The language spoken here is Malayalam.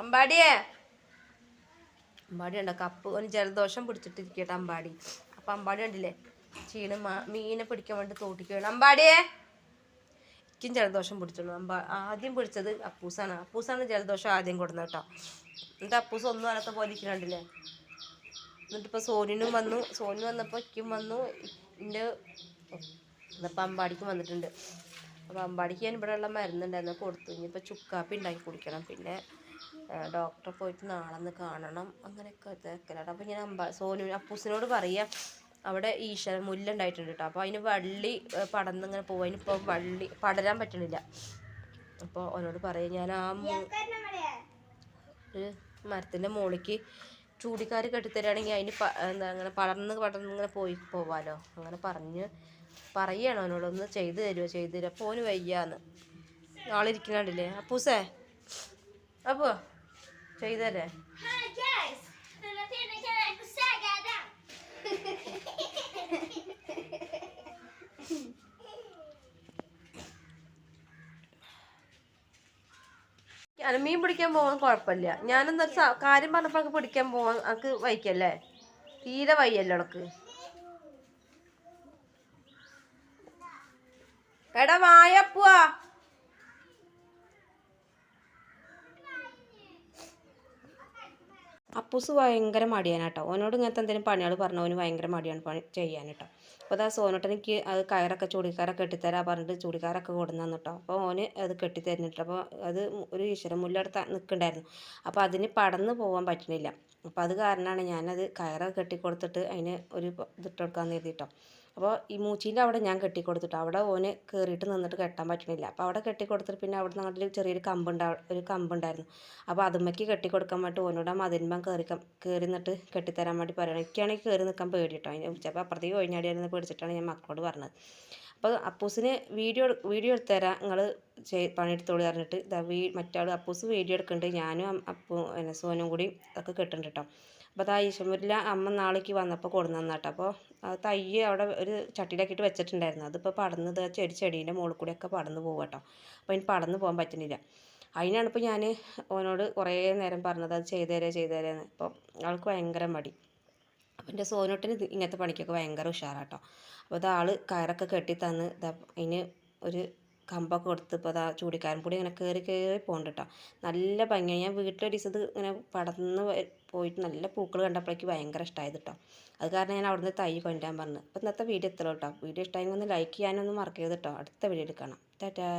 അമ്പാടിയേ അമ്പാടി ഉണ്ടോ കപ്പ് ഒന്ന് ജലദോഷം പിടിച്ചിട്ടിരിക്കട്ടെ അമ്പാടി. അപ്പം അമ്പാടി ഉണ്ടല്ലേ ചീണ് മീനെ പിടിക്കാൻ വേണ്ടി തോട്ടിക്ക് വേണം. അമ്പാടിയേ എനിക്കും ജലദോഷം പിടിച്ചുള്ളൂ. ആദ്യം പിടിച്ചത് അപ്പൂസാണ് ജലദോഷം ആദ്യം കൊടുന്നത് കേട്ടോ. എന്നിട്ട് അപ്പൂസ് ഒന്നും അറിയാത്ത പോലെ ഇരിക്കണുണ്ടല്ലേ. എന്നിട്ടിപ്പോൾ സോനിനും വന്നു. സോനു വന്നപ്പോൾ ഇക്കും വന്നു. എൻ്റെ ഇന്നിപ്പോൾ അമ്പാടിക്കും വന്നിട്ടുണ്ട്. അപ്പോൾ അമ്പാടിക്ക് ഞാൻ ഇവിടെ ഉള്ള മരുന്നുണ്ടായിരുന്നു കൊടുത്തു. ഇനിയിപ്പോൾ ചുക്കാപ്പി ഉണ്ടാക്കി കുടിക്കണം. പിന്നെ ഡോക്ടറെ പോയിട്ട് നാളെ ഒന്ന് കാണണം. അങ്ങനെയൊക്കെ തിരക്കലാണ്. അപ്പോൾ ഞാൻ സോനു അപ്പൂസിനോട് പറയാം അവിടെ ഈശ്വര മുല്ല ഉണ്ടായിട്ടുണ്ട് കേട്ടോ. അപ്പോൾ അതിന് വള്ളി പടർന്നിങ്ങനെ പോകും. അതിനിപ്പോൾ വള്ളി പടരാൻ പറ്റണില്ല. അപ്പോൾ അവനോട് പറയാം ഞാൻ ഒരു മരത്തിൻ്റെ മുകളിലേക്ക് ചൂടിക്കാര് കെട്ടിത്തരാണെങ്കിൽ അതിന് എന്താ അങ്ങനെ പടർന്ന് ഇങ്ങനെ പോവാലോ. അങ്ങനെ പറയണം അവനോടൊന്ന് ചെയ്തു തരുമോ. അപ്പോൾ ഓന് വയ്യാന്ന് നാളെ ഇരിക്കണുണ്ടല്ലേ അപ്പൂസേ. അപ്പോൾ ചെയ്തല്ലേ മീൻ പിടിക്കാൻ പോകാൻ കുഴപ്പമില്ല. ഞാനെന്താ കാര്യം പറഞ്ഞപ്പോൾ പിടിക്കാൻ പോകാൻ എനിക്ക് വയ്ക്കല്ലേ. തീരെ വയ്യല്ലോ ഉണക്ക്. എടാ വായപ്പുവാ. അപ്പൂസ് ഭയങ്കര മടിയാണ് കേട്ടോ. ഓനോട് ഇങ്ങനത്തെ എന്തെങ്കിലും പണികൾ പറഞ്ഞാൽ ഓന് ഭയങ്കര മടിയാണ് പണി ചെയ്യാൻ കേട്ടോ. അപ്പോൾ അതാ സോനോട്ടനെനിക്ക് അത് കയറൊക്കെ ചൂടിക്കാരൊക്കെ കെട്ടിത്തരാൻ പറഞ്ഞിട്ട് ചൂടിക്കാരൊക്കെ കൊടുന്നു കേട്ടോ. അപ്പോൾ ഓന് അത് കെട്ടിത്തരുന്നിട്ട് അപ്പോൾ അത് ഒരു ഈശ്വരമുല്ലടുത്ത് നിൽക്കണ്ടായിരുന്നു. അപ്പോൾ അതിന് പടന്ന് പോകാൻ പറ്റുന്നില്ല. അപ്പോൾ അത് കാരണമാണ് ഞാനത് കയറൊക്കെ കെട്ടിക്കൊടുത്തിട്ട് അതിന് ഒരു ഇതിട്ട് കൊടുക്കാമെന്ന് കരുതിയിട്ടോ. അപ്പോൾ ഈ മൂച്ചീൻ്റെ അവിടെ ഞാൻ കെട്ടിക്കൊടുത്തിട്ടോ. അവിടെ ഓന് കയറിയിട്ട് നിന്നിട്ട് കെട്ടാൻ പറ്റണില്ല. അപ്പോൾ അവിടെ കെട്ടിക്കൊടുത്തിട്ട് പിന്നെ അവിടെ നിന്നിട്ട് ചെറിയൊരു കമ്പുണ്ടായിരുന്നു. അപ്പോൾ അതുമ്മയ്ക്ക് കെട്ടിക്കൊടുക്കാൻ വേണ്ടി ഓനോട് മതിന്മേൽ കയറി നിന്നിട്ട് കെട്ടിത്തരാൻ വേണ്ടി പറയണം. എനിക്കാണെങ്കിൽ കയറി നിൽക്കാൻ പേടിയിട്ടോ. അതിന് ചിലപ്പോൾ അപ്പുറത്തേക്ക് ഒഴിഞ്ഞാടിയായിരുന്നു പേടിച്ചിട്ടാണ് ഞാൻ മക്കളോട് പറഞ്ഞത്. അപ്പോൾ അപ്പൂസിന് വീഡിയോ എടുത്തുതരാം നിങ്ങൾ പണിയെടുത്തോളി പറഞ്ഞിട്ട് മറ്റാൾ അപ്പൂസ് വീഡിയോ എടുക്കുന്നുണ്ട്. ഞാനും സോനും കൂടി അതൊക്കെ കെട്ടുന്നുണ്ട് കേട്ടോ. അപ്പോൾ അതാ ഈശ്വരമുല്ല അമ്മ നാളേക്ക് വന്നപ്പോൾ കൊടുന്നു തന്നാട്ടോ. അപ്പോൾ തൈ അവിടെ ഒരു ചട്ടിയിലാക്കിയിട്ട് വെച്ചിട്ടുണ്ടായിരുന്നു. അതിപ്പോൾ പടന്നത് ചെടീൻ്റെ മുകളിൽ കൂടെയൊക്കെ പടന്ന് പോകും കേട്ടോ. അപ്പോൾ അതിന് പടന്ന് പോകാൻ പറ്റുന്നില്ല. അതിനാണ് ഇപ്പോൾ ഞാൻ ഓനോട് കുറേ നേരം പറഞ്ഞത് അത് ചെയ്തുതരാന്ന്. അപ്പോൾ ആൾക്ക് ഭയങ്കര മടി. അപ്പോൾ എൻ്റെ സോനോട്ടിന് ഇങ്ങനത്തെ പണിക്കൊക്കെ ഭയങ്കര ഉഷാറാട്ടോ. അപ്പോൾ അത് ആൾ കയറൊക്കെ കെട്ടി തന്ന് അതിന് ഒരു കമ്പൊക്കെ കൊടുത്ത് ഇപ്പോൾ അതാ ചൂടിക്കാരൻ കൂടി ഇങ്ങനെ കയറി പോകുന്നുണ്ട് കേട്ടോ. നല്ല ഭംഗിയാണ്. ഞാൻ വീട്ടിലൊരു ദിവസം ഇത് ഇങ്ങനെ പടർന്ന് പോയിട്ട് നല്ല പൂക്കൾ കണ്ടപ്പോഴേക്ക് ഭയങ്കര ഇഷ്ടമായത് കേട്ടോ. അത് കാരണം ഞാൻ അവിടുന്ന് തൈ കൊണ്ടുവരാൻ പറഞ്ഞു. അപ്പോൾ ഇന്നത്തെ വീഡിയോ എത്തല്ലോ കേട്ടോ. വീഡിയോ ഇഷ്ടമായെങ്കിൽ ഒന്ന് ലൈക്ക് ചെയ്യാനൊന്നും മറക്കരുത് കേട്ടോ. അടുത്ത വീഡിയോ എടുക്കണം. ടാറ്റാ.